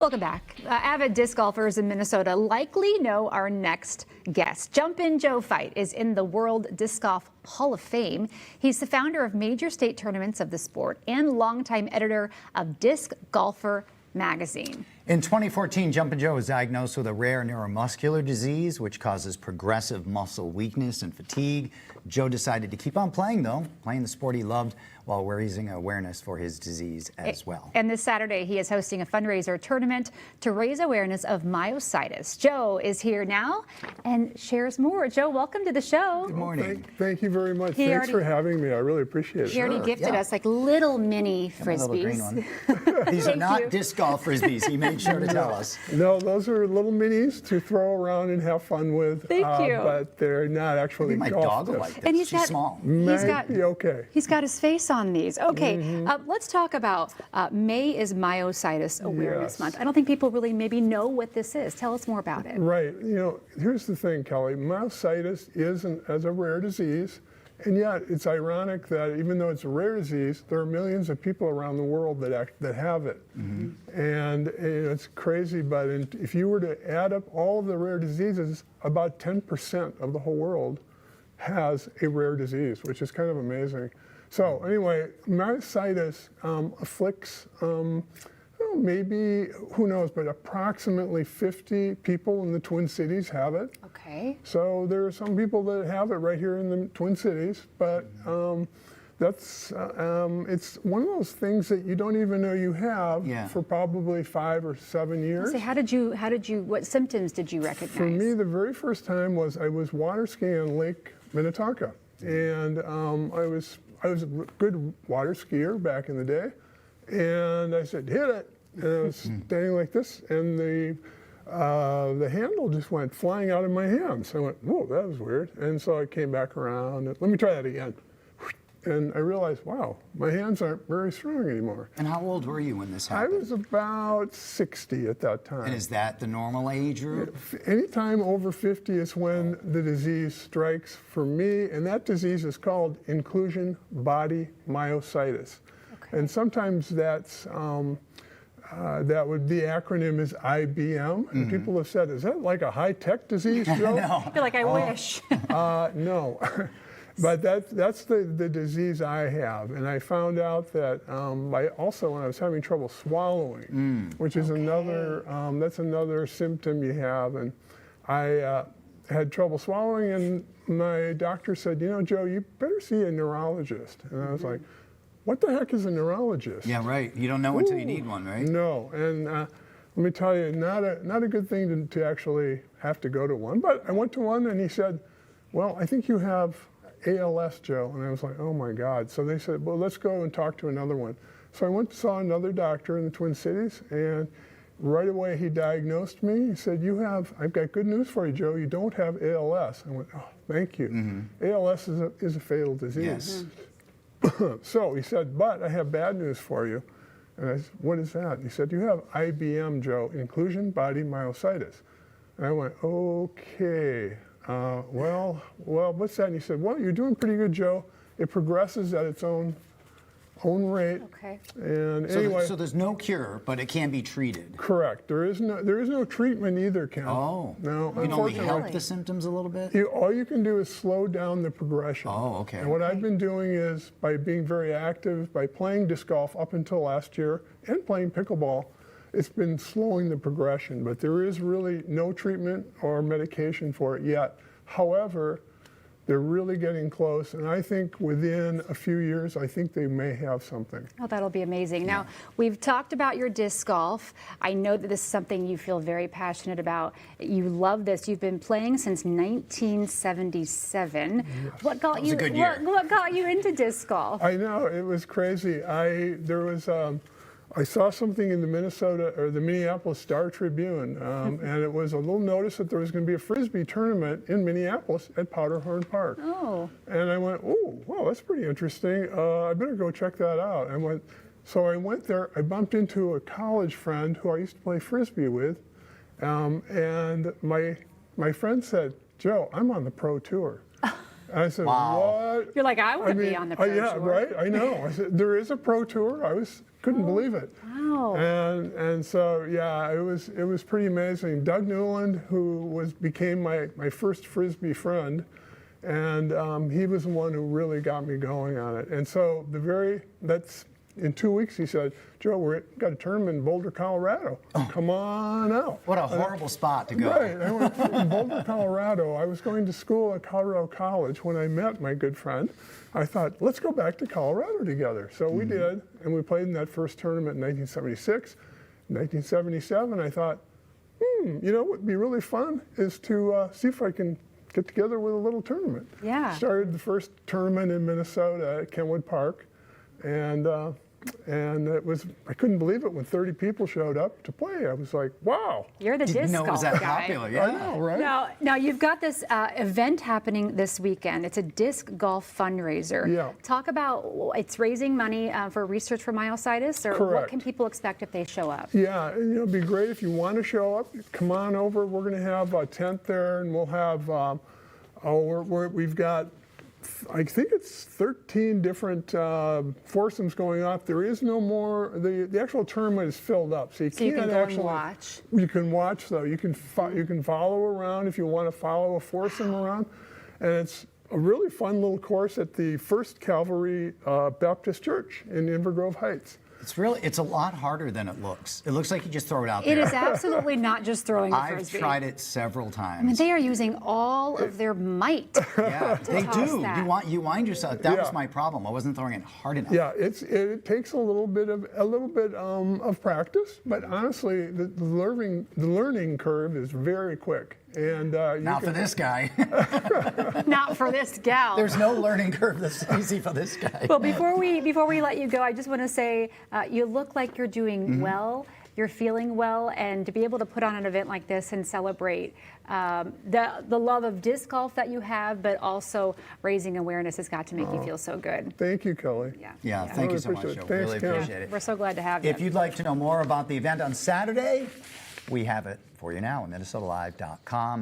Welcome back. Avid disc golfers in Minnesota likely know our next guest. Jumpin Joe Feidt is in the World Disc Golf Hall of Fame. He's the founder of major state tournaments of the sport and longtime editor of Disc Golfer magazine. In 2014, Jumpin Joe was diagnosed with a rare neuromuscular disease which causes progressive muscle weakness and fatigue. Joe decided to keep on playing, though, playing the sport he loved while raising awareness for his disease as well. And this Saturday, he is hosting a fundraiser tournament to raise awareness of myositis. Joe is here now and shares more. Joe, welcome to the show. Good morning. Thank you very much. Thanks for having me. I really appreciate it. He already gifted us like little mini frisbees. These are not disc golf frisbees. He made sure to tell us. No, those are little minis to throw around and have fun with. Thank you. But they're not actually my golf dog will discs. like this. And he's She's small. Okay. He's got his face on these. Okay, let's talk about May is Myositis Awareness Month. I don't think people really maybe know what this is. Tell us more about it. Right. You know, here's the thing, Kelly. Myositis is a rare disease, and yet it's ironic that even though it's a rare disease, there are millions of people around the world that have it. And it's crazy, but if you were to add up all of the rare diseases, about 10% of the whole world has a rare disease, which is kind of amazing. So anyway, myositis afflicts maybe, who knows, but approximately 50 people in the Twin Cities have it. Okay. So there are some people that have it right here in the Twin Cities, but it's one of those things that you don't even know you have for probably 5 or 7 years. So what symptoms did you recognize? For me, the very first time was I was water skiing on Lake Minnetonka, and I was a good water skier back in the day, and I said, hit it, and I was standing like this, and the handle just went flying out of my hands. I went, whoa, that was weird, and so I came back around, and let me try that again. And I realized, wow, my hands aren't very strong anymore. And how old were you when this happened? I was about 60 at that time. And is that the normal age group? Anytime over 50 is when the disease strikes for me, and that disease is called inclusion body myositis. Okay. And sometimes that's, the acronym is IBM, and people have said, is that like a high-tech disease, Joe? No. I feel like I wish. No. But that's the disease I have, and I found out that also when I was having trouble swallowing, which is that's another symptom you have, and I had trouble swallowing, and my doctor said, you know, Joe, you better see a neurologist, and I was like, what the heck is a neurologist? Yeah, right. You don't know until you need one, right? No, and let me tell you, not a good thing to actually have to go to one, but I went to one, and he said, well, I think you have ALS, Joe, and I was like, oh my God. So they said, well, let's go and talk to another one. So I went and saw another doctor in the Twin Cities, and right away he diagnosed me. He said, I've got good news for you, Joe. You don't have ALS. I went, oh, thank you. ALS is a fatal disease. Yes. So he said, but I have bad news for you. And I said, what is that? He said, you have IBM, Joe, inclusion body myositis. And I went, okay. Well, what's that? And he said, well, you're doing pretty good, Joe. It progresses at its own rate. Okay. And anyway, so there's no cure, but it can be treated. Correct. There is no treatment either, Ken. Oh. No. You can only help the symptoms a little bit. All you can do is slow down the progression. Oh, okay. And what I've been doing is by being very active, by playing disc golf up until last year, and playing pickleball. It's been slowing the progression, but there is really no treatment or medication for it yet. However, they're really getting close, and I think within a few years, I think they may have something. Oh, that'll be amazing. Now, we've talked about your disc golf. I know that this is something you feel very passionate about. You love this. You've been playing since 1977. Yes. What got you? What got you into disc golf? I know, it was crazy. I saw something in the Minneapolis Star Tribune, and it was a little notice that there was going to be a Frisbee tournament in Minneapolis at Powderhorn Park. Oh. And I went, oh, wow, that's pretty interesting. I better go check that out. So I went there. I bumped into a college friend who I used to play Frisbee with, and my friend said, Joe, I'm on the pro tour. And I said, what? You're like, I want to be on the pro tour. Yeah, right, I know. I said, there is a pro tour. I couldn't believe it. Wow. Wow. And so yeah, it was pretty amazing. Doug Newland, who became my first Frisbee friend, and he was the one who really got me going on it. And so that's in 2 weeks, he said, Joe, we've got a tournament in Boulder, Colorado. Come on out. What a horrible spot to go. Right. I went to Boulder, Colorado. I was going to school at Colorado College when I met my good friend. I thought, let's go back to Colorado together. So we did, and we played in that first tournament in 1976. In 1977, I thought, you know what would be really fun is to see if I can get together with a little tournament. Yeah. Started the first tournament in Minnesota at Kenwood Park. And it was, I couldn't believe it when 30 people showed up to play. I was like, wow. You're the Didn't disc know it was golf that guy. popular. Yeah. I know, right? Now you've got this event happening this weekend. It's a disc golf fundraiser. Yeah. Talk about, it's raising money for research for myositis, or what Correct. can people expect if they show up? Yeah, and, it'd be great if you want to show up. Come on over. We're going to have a tent there, and we'll have, we've got, I think it's 13 different foursomes going off. There is no more. The actual tournament is filled up, so you So you can't can go actually and watch. You can watch though. You can follow around if you want to follow a foursome around, and it's a really fun little course at the First Calvary Baptist Church in Inver Grove Heights. It's a lot harder than it looks. It looks like you just throw it out there. It is absolutely not just throwing a I've frisbee. tried it several times. I mean, they are using all of their might. Yeah, they toss do. that. You wind yourself. That was Yeah. my problem. I wasn't throwing it hard enough. Yeah, it takes a little bit of practice, but honestly, the learning curve is very quick. And Not for this guy. Not for this gal. There's no learning curve that's easy for this guy. Well, before we let you go, I just want to say you look like you're doing well. You're feeling well, and to be able to put on an event like this and celebrate the love of disc golf that you have, but also raising awareness has got to make you feel so good. Thank you, Kelly. Yeah, thank you so much, appreciate Joe. it. Thanks, Really Ken. appreciate it. We're so glad to have you. If you'd like to know more about the event on Saturday, we have it for you now at MinnesotaLive.com.